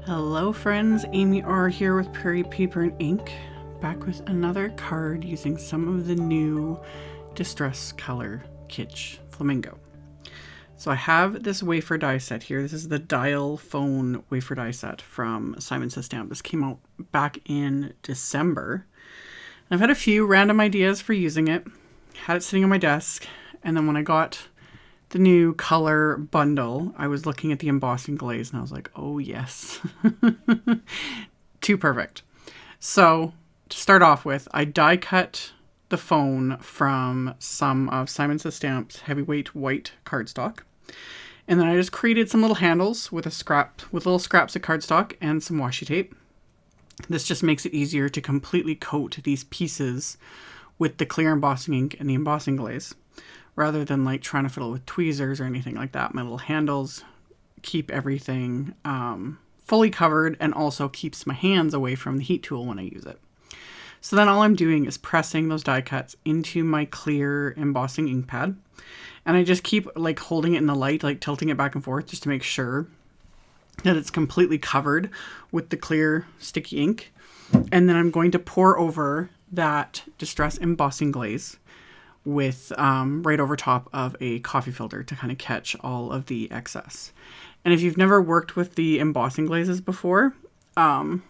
Hello friends, AmyR here with Prairie Paper and Ink, back with another card using some of the new Distress color Kitsch Flamingo. So I have this wafer die set here. This is the dial phone wafer die set from Simon Says Stamp. This came out back in December. And I've had a few random ideas for using it. Had it sitting on my desk, and then when I got the new color bundle, I was looking at the embossing glaze and I was like, oh yes. Too perfect. So to start off with, I die cut the phone from some of Simon Says Stamp's heavyweight white cardstock. And then I just created some little handles with little scraps of cardstock and some washi tape. This just makes it easier to completely coat these pieces with the clear embossing ink and the embossing glaze, rather than like trying to fiddle with tweezers or anything like that. My little handles keep everything fully covered and also keeps my hands away from the heat tool when I use it. So then all I'm doing is pressing those die cuts into my clear embossing ink pad. And I just keep like holding it in the light, like tilting it back and forth just to make sure that it's completely covered with the clear sticky ink. And then I'm going to pour over that Distress embossing glaze with right over top of a coffee filter to kind of catch all of the excess. And if you've never worked with the embossing glazes before, I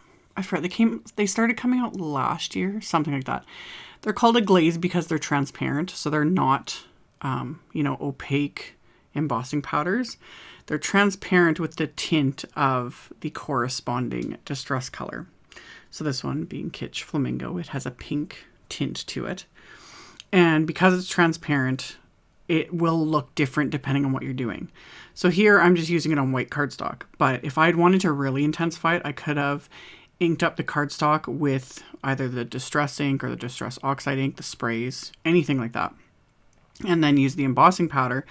forget, they started coming out last year, something like that. They're called a glaze because they're transparent, so they're not opaque embossing powders. They're transparent with the tint of the corresponding Distress color. So this one being Kitsch Flamingo, it has a pink tint to it. And because it's transparent, it will look different depending on what you're doing. So here I'm just using it on white cardstock. But if I'd wanted to really intensify it, I could have inked up the cardstock with either the Distress ink or the Distress oxide ink, the sprays, anything like that. And then use the embossing powder,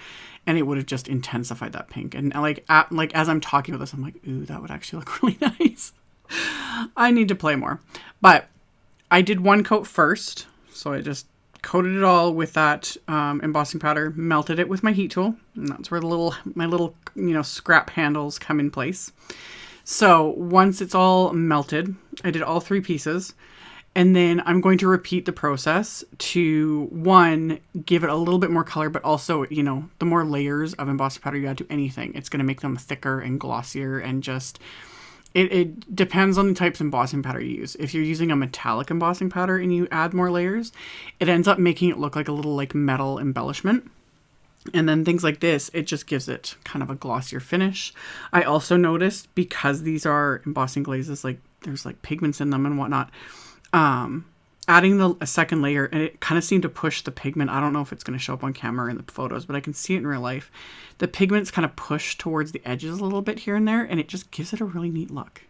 and it would have just intensified that pink. And like as I'm talking about this, I'm like, ooh, that would actually look really nice. I need to play more. But I did one coat first. So I just coated it all with that embossing powder, melted it with my heat tool, and that's where my little scrap handles come in place. So once it's all melted, I did all three pieces, and then I'm going to repeat the process to, one, give it a little bit more color, but also, the more layers of embossing powder you add to anything, it's going to make them thicker and glossier, and just It depends on the types of embossing powder you use. If you're using a metallic embossing powder and you add more layers, it ends up making it look like a little metal embellishment. And then things like this, it just gives it kind of a glossier finish. I also noticed, because these are embossing glazes, there's pigments in them and whatnot, adding a second layer, and it kind of seemed to push the pigment. I don't know if it's going to show up on camera in the photos, but I can see it in real life. The pigments kind of push towards the edges a little bit here and there, and it just gives it a really neat look.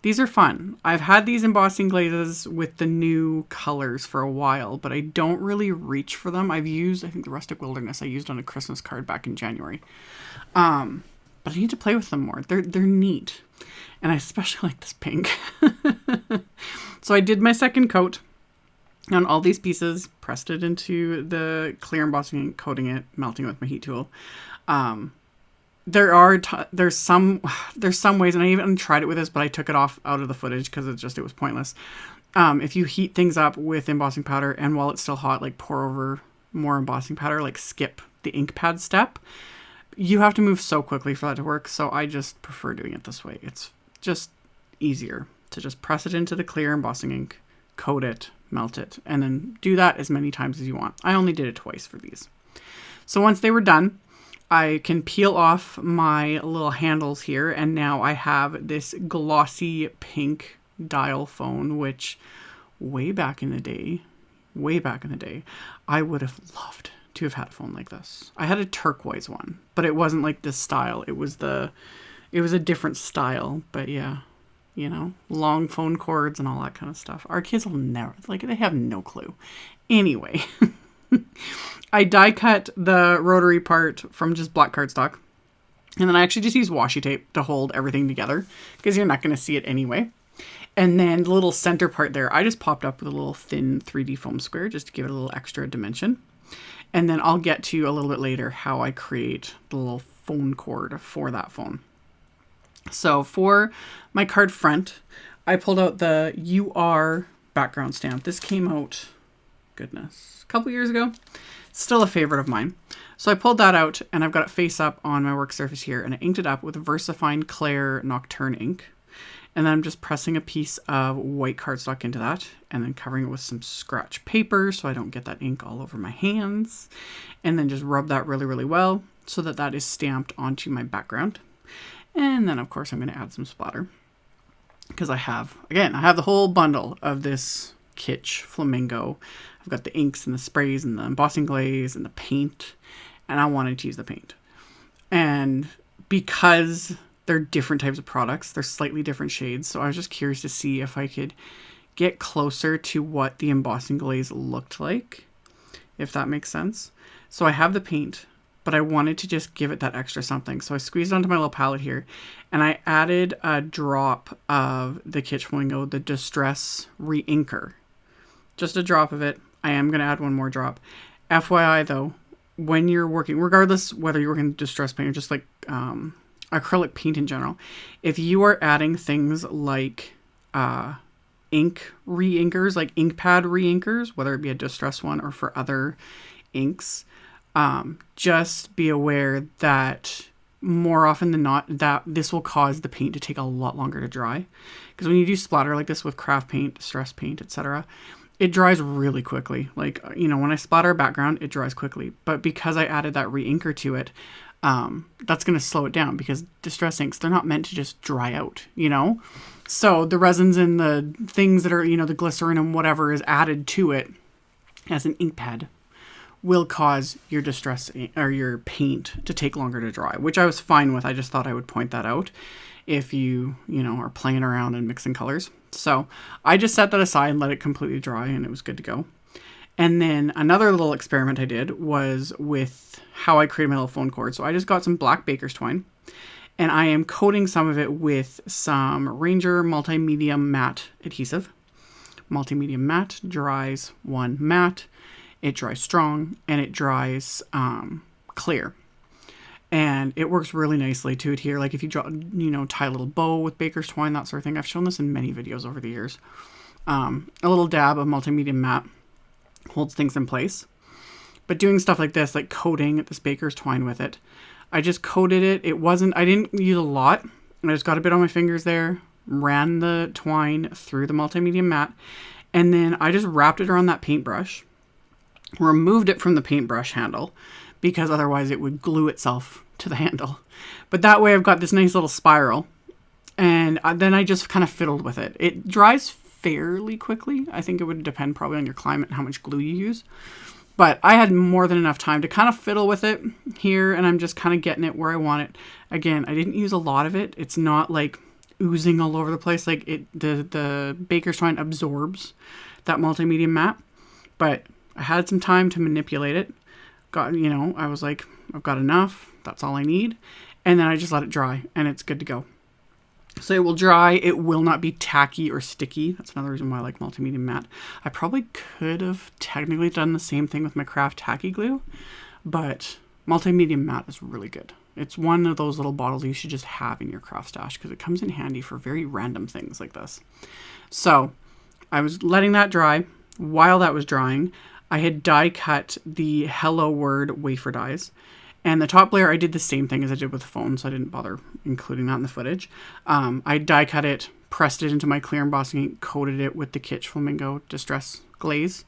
These are fun. I've had these embossing glazes with the new colors for a while, but I don't really reach for them. I've used, I think, the Rustic Wilderness I used on a Christmas card back in January. But I need to play with them more. They're neat. And I especially like this pink. So I did my second coat on all these pieces, pressed it into the clear embossing ink, coating it, melting it with my heat tool. There's some ways, and I even tried it with this, but I took it out of the footage because it was pointless. If you heat things up with embossing powder, and while it's still hot, pour over more embossing powder, skip the ink pad step, you have to move so quickly for that to work. So I just prefer doing it this way. It's just easier to just press it into the clear embossing ink, coat it, melt it, and then do that as many times as you want. I only did it twice for these. So once they were done, I can peel off my little handles here, and now I have this glossy pink dial phone, which way back in the day, I would have loved to have had a phone like this. I had a turquoise one, but it wasn't like this style. It was a different style, but yeah. Long phone cords and all that kind of stuff. Our kids will never, they have no clue. Anyway, I die cut the rotary part from just black cardstock. And then I actually just use washi tape to hold everything together, because you're not going to see it anyway. And then the little center part there, I just popped up with a little thin 3D foam square just to give it a little extra dimension. And then I'll get to a little bit later how I create the little phone cord for that phone. So for my card front, I pulled out the UR background stamp. This came out, goodness, a couple years ago. Still a favorite of mine. So I pulled that out and I've got it face up on my work surface here, and I inked it up with VersaFine Clair Nocturne ink. And then I'm just pressing a piece of white cardstock into that and then covering it with some scratch paper so I don't get that ink all over my hands. And then just rub that really, really well so that that is stamped onto my background. And then of course I'm going to add some splatter because I have the whole bundle of this Kitsch Flamingo. I've got the inks and the sprays and the embossing glaze and the paint, and I wanted to use the paint. And because they're different types of products, they're slightly different shades, so I was just curious to see if I could get closer to what the embossing glaze looked like, if that makes sense. So I have the paint, but I wanted to just give it that extra something. So I squeezed it onto my little palette here, and I added a drop of the Kitsch Flamingo, the Distress Re-Inker. Just a drop of it. I am going to add one more drop. FYI though, when you're working, regardless whether you're working distress paint or just like acrylic paint in general, if you are adding things like ink re-inkers, like ink pad re-inkers, whether it be a distress one or for other inks, just be aware that more often than not that this will cause the paint to take a lot longer to dry, because when you do splatter like this with craft paint, distress paint, etc., it dries really quickly. Like, you know, when I splatter a background, it dries quickly. But because I added that re-inker to it, that's going to slow it down, because distress inks, they're not meant to just dry out, you know? So the resins and the things that are, you know, the glycerin and whatever is added to it as an ink pad will cause your distress or your paint to take longer to dry, which I was fine with. I just thought I would point that out if you know, are playing around and mixing colors. So I just set that aside and let it completely dry, and it was good to go. And then another little experiment I did was with how I created my little phone cord. So I just got some black baker's twine, and I am coating some of it with some Ranger Multimedia Matte adhesive. Multimedia Matte dries one matte, it dries strong, and it dries clear. And it works really nicely to adhere. Like if you draw, you know, tie a little bow with baker's twine, that sort of thing. I've shown this in many videos over the years. A little dab of multimedia matte holds things in place. But doing stuff like this, like coating this baker's twine with it, I just coated it. I didn't use a lot. I just got a bit on my fingers there, ran the twine through the multimedia matte, and then I just wrapped it around that paintbrush, removed it from the paintbrush handle, because otherwise it would glue itself to the handle. But that way I've got this nice little spiral, and then I just kind of fiddled with it. It dries fairly quickly. I think it would depend probably on your climate and how much glue you use. But I had more than enough time to kind of fiddle with it here, and I'm just kind of getting it where I want it. Again, I didn't use a lot of it. It's not like oozing all over the place. Like the baker's twine absorbs that multimedia matte, but I had some time to manipulate it. I was like, I've got enough. That's all I need. And then I just let it dry, and it's good to go. So it will dry. It will not be tacky or sticky. That's another reason why I like multimedia matte. I probably could have technically done the same thing with my craft tacky glue, but multimedia matte is really good. It's one of those little bottles you should just have in your craft stash, because it comes in handy for very random things like this. So I was letting that dry. While that was drying, I had die cut the Hello Word wafer dies, and the top layer I did the same thing as I did with the phone, so I didn't bother including that in the footage. I die cut it, pressed it into my clear embossing ink, coated it with the Kitsch Flamingo Distress Glaze,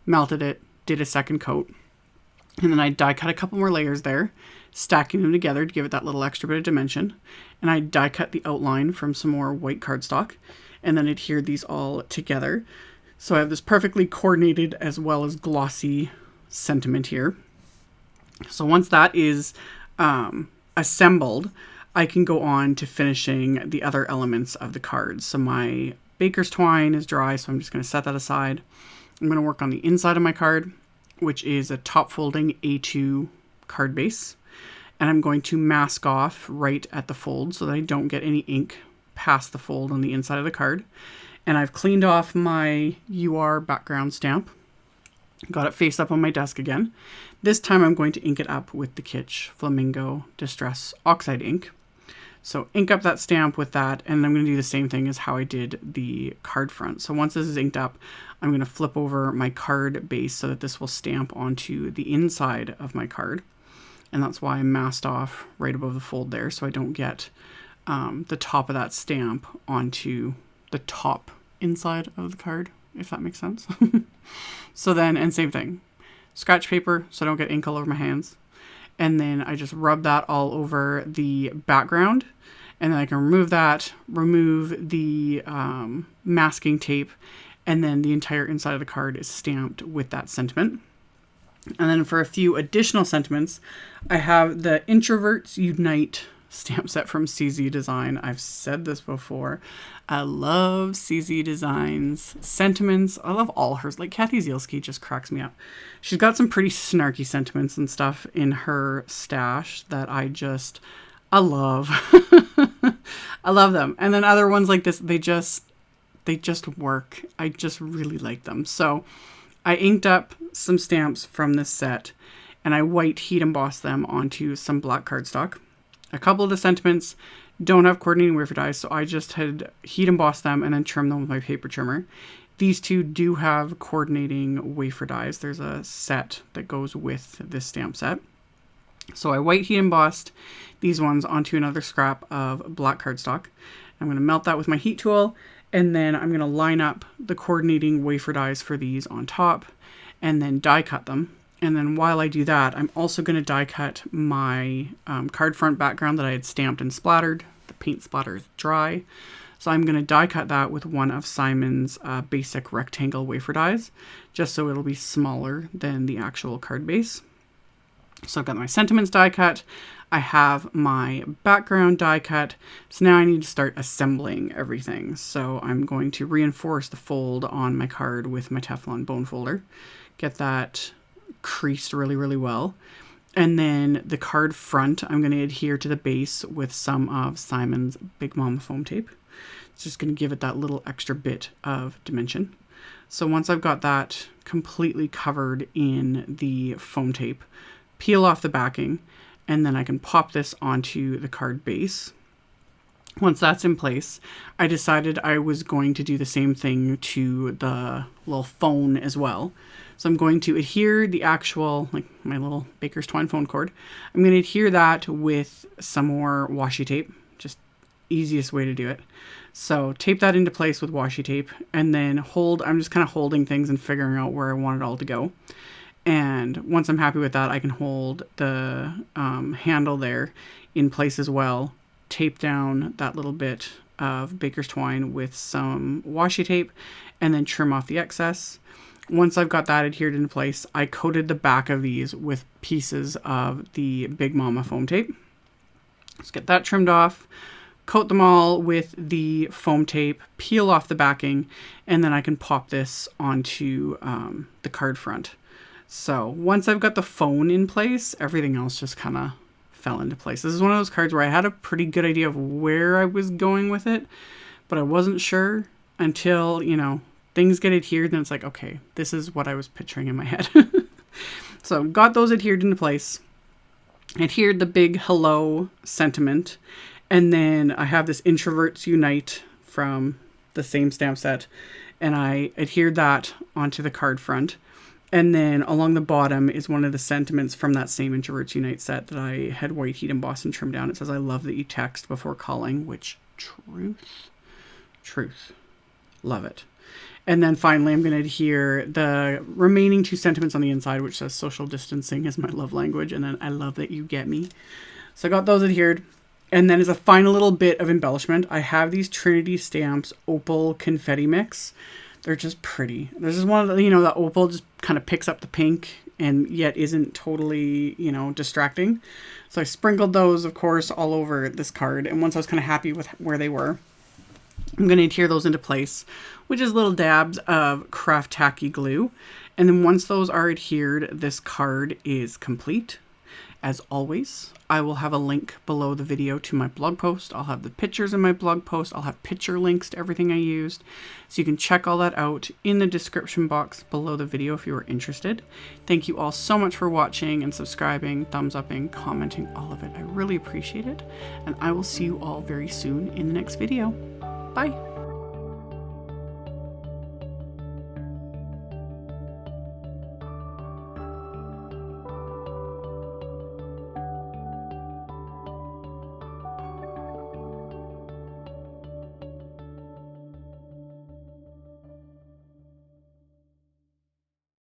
melted it, did a second coat, and then I die cut a couple more layers there, stacking them together to give it that little extra bit of dimension, and I die cut the outline from some more white cardstock, and then adhered these all together. So I have this perfectly coordinated as well as glossy sentiment here. So once that is assembled, I can go on to finishing the other elements of the cards. So my baker's twine is dry, so I'm just going to set that aside. I'm going to work on the inside of my card, which is a top folding A2 card base. And I'm going to mask off right at the fold so that I don't get any ink past the fold on the inside of the card. And I've cleaned off my UR background stamp. Got it face up on my desk again. This time I'm going to ink it up with the Kitsch Flamingo Distress Oxide ink. So ink up that stamp with that, and I'm going to do the same thing as how I did the card front. So once this is inked up, I'm going to flip over my card base so that this will stamp onto the inside of my card. And that's why I masked off right above the fold there, so I don't get the top of that stamp onto the top inside of the card, if that makes sense. So then, and same thing, scratch paper so I don't get ink all over my hands. And then I just rub that all over the background, and then I can remove that, remove the masking tape, and then the entire inside of the card is stamped with that sentiment. And then for a few additional sentiments, I have the Introverts Unite stamp set from CZ Design. I've said this before. I love CZ Design's sentiments. I love all hers. Like Kathy Zielski just cracks me up. She's got some pretty snarky sentiments and stuff in her stash that I love. I love them. And then other ones like this, they just work. I just really like them. So I inked up some stamps from this set and I white heat embossed them onto some black cardstock. A couple of the sentiments don't have coordinating wafer dies, so I just had heat embossed them and then trimmed them with my paper trimmer. These two do have coordinating wafer dies. There's a set that goes with this stamp set. So I white heat embossed these ones onto another scrap of black cardstock. I'm going to melt that with my heat tool, and then I'm going to line up the coordinating wafer dies for these on top and then die cut them. And then while I do that, I'm also going to die cut my card front background that I had stamped and splattered. The paint splatter is dry. So I'm going to die cut that with one of Simon's basic rectangle wafer dies, just so it'll be smaller than the actual card base. So I've got my sentiments die cut. I have my background die cut. So now I need to start assembling everything. So I'm going to reinforce the fold on my card with my Teflon bone folder. Get that creased really, really well. And then the card front, I'm going to adhere to the base with some of Simon's Big Mama foam tape. It's just going to give it that little extra bit of dimension. So once I've got that completely covered in the foam tape, peel off the backing, and then I can pop this onto the card base. Once that's in place, I decided I was going to do the same thing to the little phone as well. So I'm going to adhere the actual, like my little Baker's Twine phone cord. I'm going to adhere that with some more washi tape, just easiest way to do it. So tape that into place with washi tape and then I'm just kind of holding things and figuring out where I want it all to go. And once I'm happy with that, I can hold the handle there in place as well, tape down that little bit of Baker's Twine with some washi tape and then trim off the excess. Once I've got that adhered into place, I coated the back of these with pieces of the Big Mama foam tape. Let's get that trimmed off, coat them all with the foam tape, peel off the backing, and then I can pop this onto the card front. So once I've got the phone in place, everything else just kind of fell into place. This is one of those cards where I had a pretty good idea of where I was going with it, but I wasn't sure until, things get adhered and it's like, okay, this is what I was picturing in my head. So got those adhered into place, adhered the big hello sentiment, and then I have this Introverts Unite from the same stamp set, and I adhered that onto the card front. And then along the bottom is one of the sentiments from that same Introverts Unite set that I had white heat embossed and trimmed down. It says, "I love that you text before calling," which truth. Love it. And then finally, I'm going to adhere the remaining two sentiments on the inside, which says social distancing is my love language. And then I love that you get me. So I got those adhered. And then as a final little bit of embellishment, I have these Trinity Stamps Opal Confetti Mix. They're just pretty. This is one of the, the opal just kind of picks up the pink and yet isn't totally, distracting. So I sprinkled those, of course, all over this card. And once I was kind of happy with where they were, I'm going to adhere those into place, which is little dabs of Craft Tacky glue. And then once those are adhered, this card is complete. As always, I will have a link below the video to my blog post. I'll have the pictures in my blog post. I'll have picture links to everything I used. So you can check all that out in the description box below the video if you are interested. Thank you all so much for watching and subscribing, thumbs upping, commenting, all of it. I really appreciate it. And I will see you all very soon in the next video. Bye.